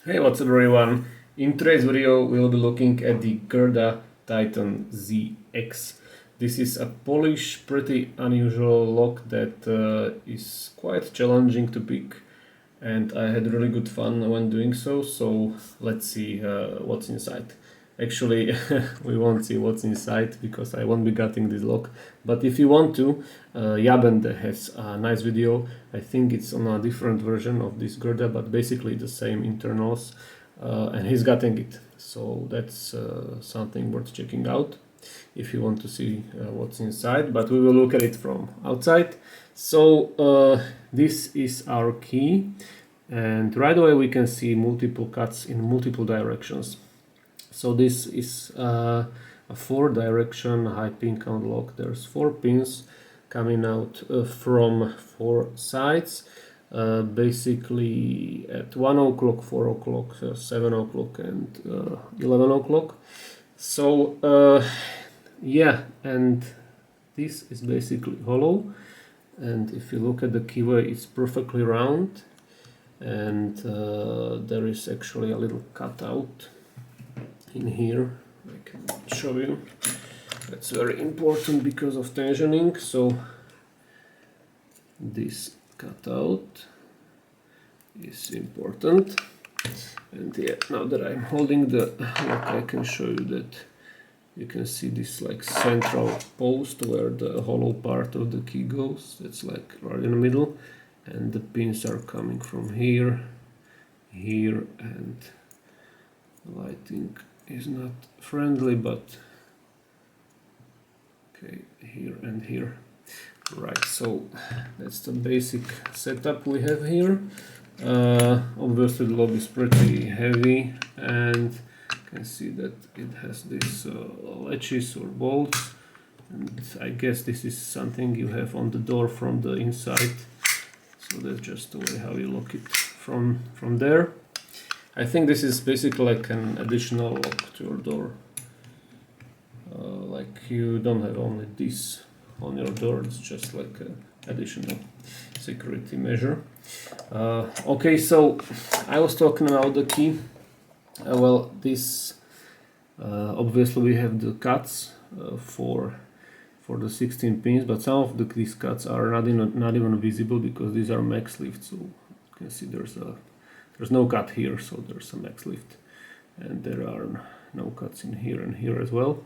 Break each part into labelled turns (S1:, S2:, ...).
S1: Hey, what's up everyone? In today's video we'll be looking at the Gerda Tytan ZX. This is a Polish, pretty unusual lock that is quite challenging to pick, and I had really good fun when doing so, so let's see what's inside. Actually, we won't see what's inside because I won't be cutting this lock, but if you want to, Jabende has a nice video. I think it's on a different version of this Gerda, but basically the same internals, and he's cutting it, so that's something worth checking out if you want to see what's inside, but we will look at it from outside. So this is our key, and right away we can see multiple cuts in multiple directions. So this is a 4-direction high pin count lock. There's 4 pins coming out from 4 sides, basically at 1 o'clock, 4 o'clock, 7 o'clock and 11 o'clock. So yeah, and this is basically hollow, and if you look at the keyway, it's perfectly round, and there is actually a little cutout in here. I can show you. That's very important because of tensioning. So this cutout is important, and yeah, now that I'm holding the lock, I can show you that you can see this like central post where the hollow part of the key goes. That's like right in the middle, and the pins are coming from here, here, and the lighting is not friendly, but okay, here and here. Right, so that's the basic setup we have here. Obviously the lock is pretty heavy, and you can see that it has these latches or bolts, and I guess this is something you have on the door from the inside, so that's just the way how you lock it from there. I think this is basically like an additional lock to your door. Like you don't have only this on your door, it's just like an additional security measure. Okay, so I was talking about the key. Well, this obviously we have the cuts for the 16 pins, but some of these cuts are not even visible because these are max lift. So you can see there's no cut here, so there's a max lift, and there are no cuts in here and here as well.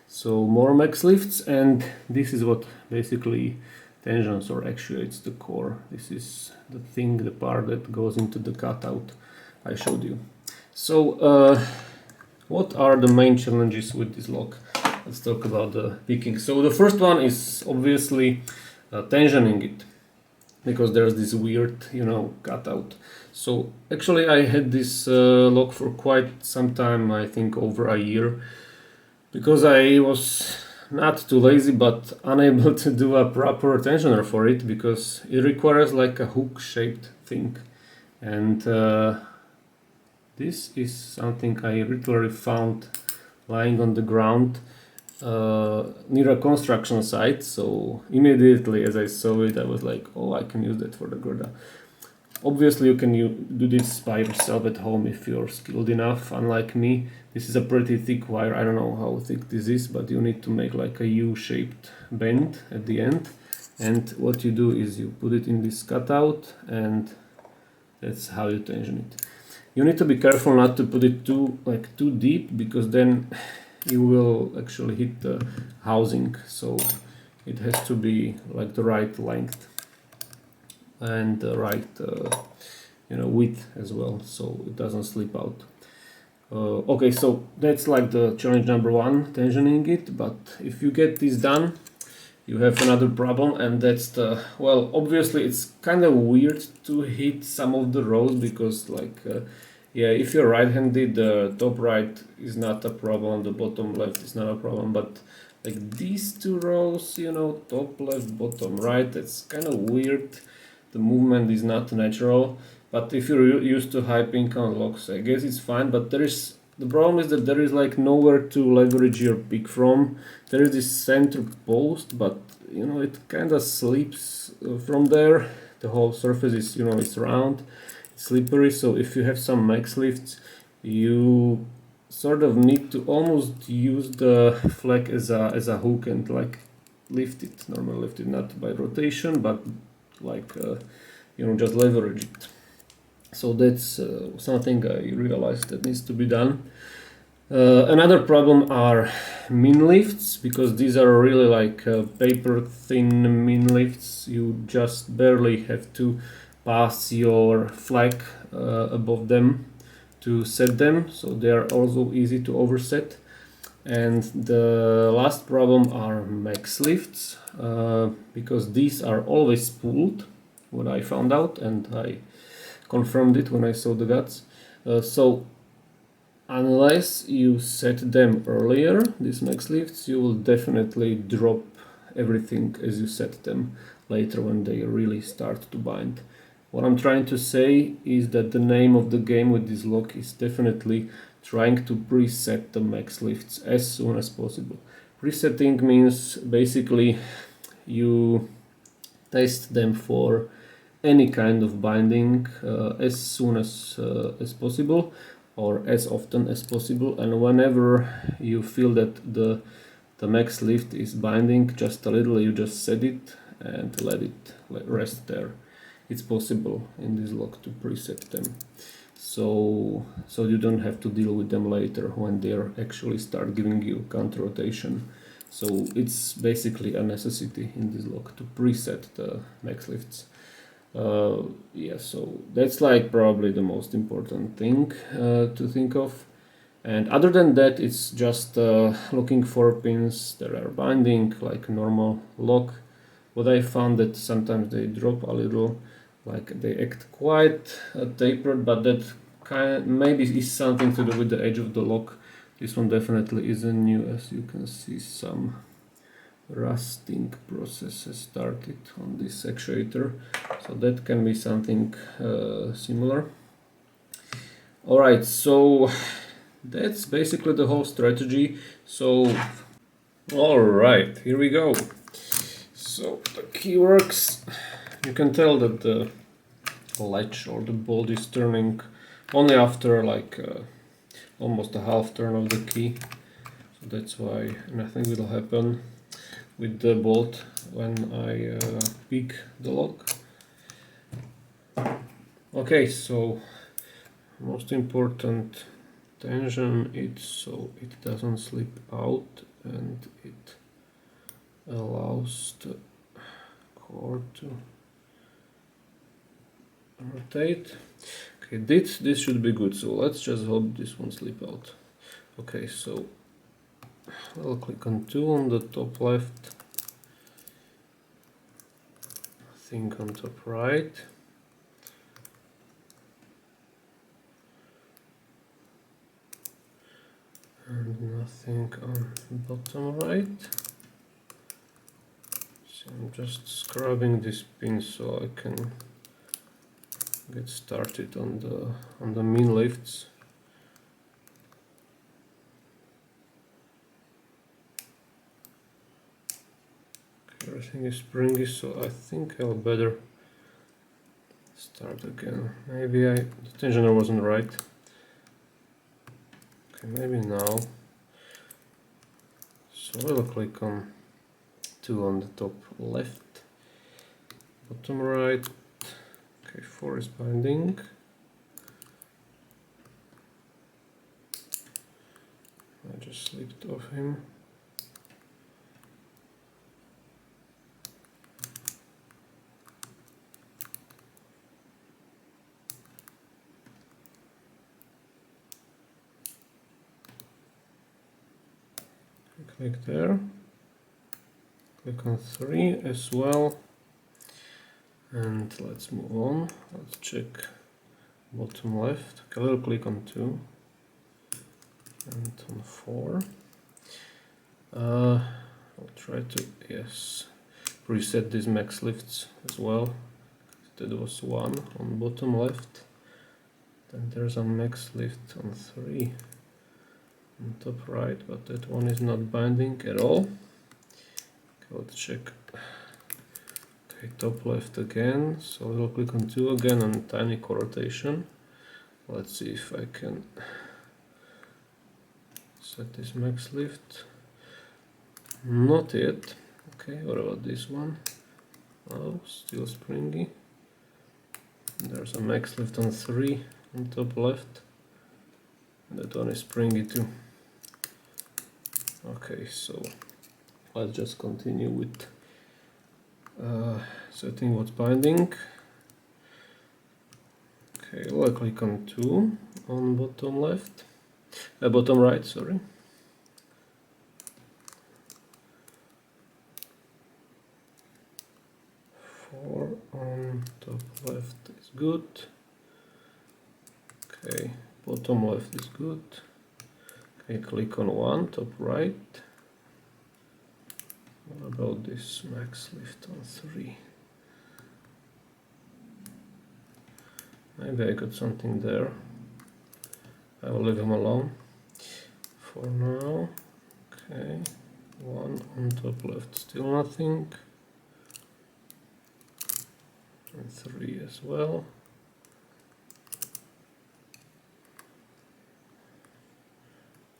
S1: So more max lifts, and this is what basically tensions or actuates the core. This is the thing, the part that goes into the cutout I showed you. So what are the main challenges with this lock? Let's talk about the picking. So the first one is obviously tensioning it, because there's this weird, cutout. So actually I had this lock for quite some time, I think over a year, because I was not too lazy but unable to do a proper tensioner for it, because it requires like a hook shaped thing, and this is something I literally found lying on the ground near a construction site. So immediately as I saw it, I was like, oh, I can use that for the Gerda. Obviously you can do this by yourself at home if you're skilled enough. Unlike me, this is a pretty thick wire. I don't know how thick this is, but you need to make like a U-shaped bend at the end, and what you do is you put it in this cutout, and that's how you tension it. You need to be careful not to put it too deep, because then you will actually hit the housing. So it has to be like the right length and the right width as well, so it doesn't slip out. Okay, so that's like the challenge number one, tensioning it. But if you get this done, you have another problem, and that's well, obviously it's kind of weird to hit some of the rows, because yeah, if you're right-handed, the top right is not a problem, the bottom left is not a problem, but like these 2 rows, top left, bottom right, that's kind of weird. The movement is not natural. But if you're used to high pin count locks, I guess it's fine. But the problem is that there is like nowhere to leverage your pick from. There is this center post, but it kind of slips from there. The whole surface is it's round. slippery, so if you have some max lifts, you sort of need to almost use the flag as a hook and like normally lift it, not by rotation, but like just leverage it. So that's something I realized that needs to be done. Another problem are min lifts, because these are really like paper thin min lifts. You just barely have to pass your flag above them to set them, so they are also easy to overset. And the last problem are max lifts, because these are always spooled, what I found out, and I confirmed it when I saw the guts. So unless you set them earlier, these max lifts, you will definitely drop everything as you set them later when they really start to bind. What I'm trying to say is that the name of the game with this lock is definitely trying to preset the max lifts as soon as possible. Presetting means basically you test them for any kind of binding as soon as possible, or as often as possible, and whenever you feel that the max lift is binding just a little, you just set it and let it rest there. It's possible in this lock to preset them, so you don't have to deal with them later when they actually start giving you counter rotation. So it's basically a necessity in this lock to preset the max lifts. Yeah, so that's like probably the most important thing to think of. And other than that, it's just looking for pins that are binding like a normal lock. What I found that sometimes they drop a little, like they act quite tapered, but that maybe is something to do with the edge of the lock. This one definitely isn't new, as you can see some rusting process has started on this actuator, so that can be something similar. Alright, so that's basically the whole strategy. So alright, here we go. So the key works. You can tell that the latch or the bolt is turning only after like almost a half turn of the key, so that's why nothing will happen with the bolt when I pick the lock. Okay, so most important, tension it so it doesn't slip out and it allows the cord to rotate. Okay, this should be good, so let's just hope this won't slip out. Okay, so I'll click on 2 on the top left, thing on top right, and nothing on bottom right. So I'm just scrubbing this pin so I can get started on the min lifts. Everything is springy, so I think I'll better start again. Maybe the tensioner wasn't right. Okay, maybe now. So I'll click on 2 on the top left, bottom right. Okay, 4 is binding. I just slipped off him. Click there, click on 3 as well, and let's move on. Let's check bottom left. Okay, I'll click on 2 and on 4. I'll try to, yes, preset these max lifts as well. That was 1 on bottom left, then there's a max lift on 3 on top right, but that one is not binding at all. Okay, let's check. Okay, top left again, so I'll click on 2 again on tiny co-rotation. Let's see if I can set this max lift. Not yet. Okay, what about this one? Oh, still springy. There's a max lift on 3 on top left. That one is springy too. Okay, so let's just continue with setting what's binding. Okay, I'll click on 2 on bottom left, bottom right, sorry. On top left is good. Okay, bottom left is good. Okay, click on 1, top right. What about this max lift on 3? Maybe I got something there. I will leave him alone for now. Okay, 1 on top left, still nothing. And 3 as well.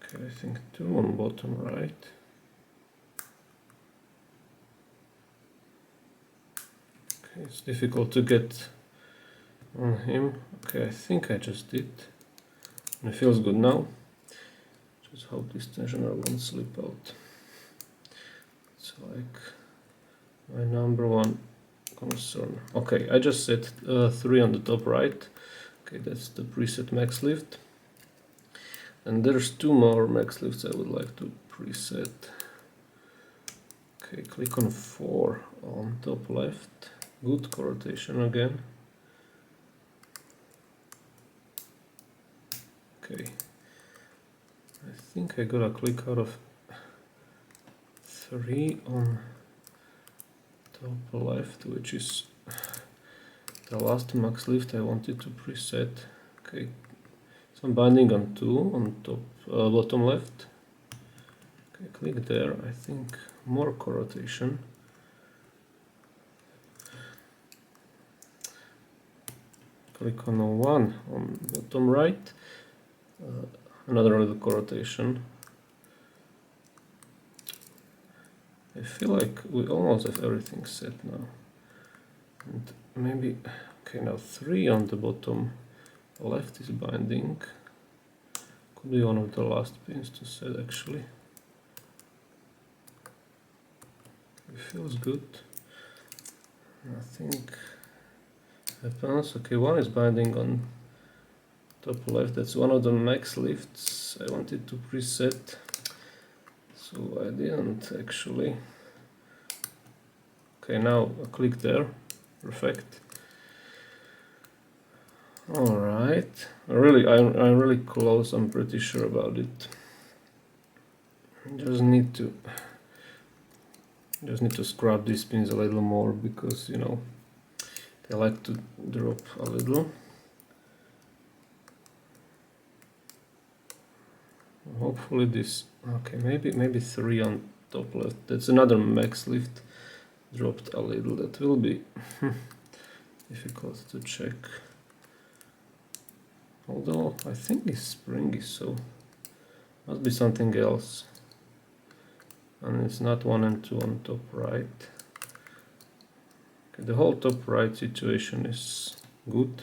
S1: Okay, I think 2 on bottom right. Okay, it's difficult to get on him. Okay, I think I just did. And it feels good now. Just hope this tensioner won't slip out. It's like my number one concern. Okay, I just set 3 on the top right. Okay, that's the preset max lift. And there's 2 more max lifts I would like to preset. Okay, click on 4 on top left. Good co-rotation again. Okay, I think I got a click out of 3 on top left, which is the last max lift I wanted to preset. Okay, so I'm binding on 2 on top bottom left. Okay, click there. I think more co-rotation. Click on 1 on bottom right. Another little co-rotation. I feel like we almost have everything set now. And maybe, okay, now 3 on the bottom left is binding. Could be one of the last pins to set actually. It feels good. Nothing happens. Okay, 1 is binding on top left. That's one of the max lifts I wanted to preset. So I didn't actually. Okay, now I click there. Perfect. All right. I'm really close. I'm pretty sure about it. Just need to scrub these pins a little more because you know they like to drop a little. Hopefully this. Okay, maybe 3 on top left. That's another max lift. Dropped a little. That will be difficult to check. Although I think it's springy, so must be something else. And it's not 1 and 2 on top right. Okay, the whole top right situation is good.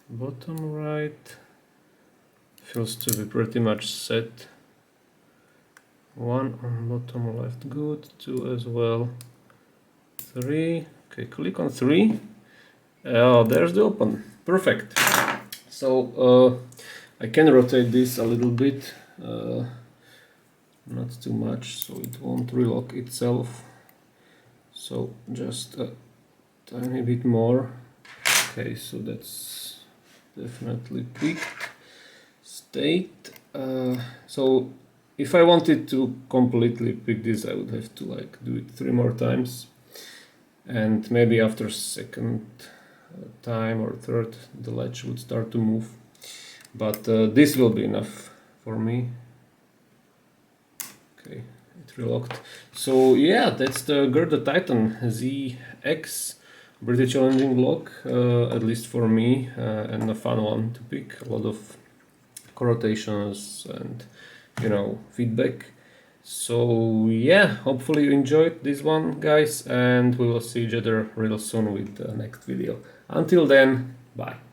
S1: Bottom right feels to be pretty much set. 1 on bottom left, good. 2 as well. 3. Okay, click on 3. Oh, there's the open. Perfect. So I can rotate this a little bit, not too much, so it won't relock itself. So just a tiny bit more. Okay, so that's definitely peaked state. So if I wanted to completely pick this, I would have to like do it 3 more times, and maybe after second time or third the latch would start to move, but this will be enough for me. Okay, it relocked. So yeah, that's the Gerda Tytan ZX. Pretty challenging lock, at least for me, and a fun one to pick. A lot of rotations and feedback. So yeah, hopefully you enjoyed this one, guys, and we will see each other real soon with the next video. Until then, bye.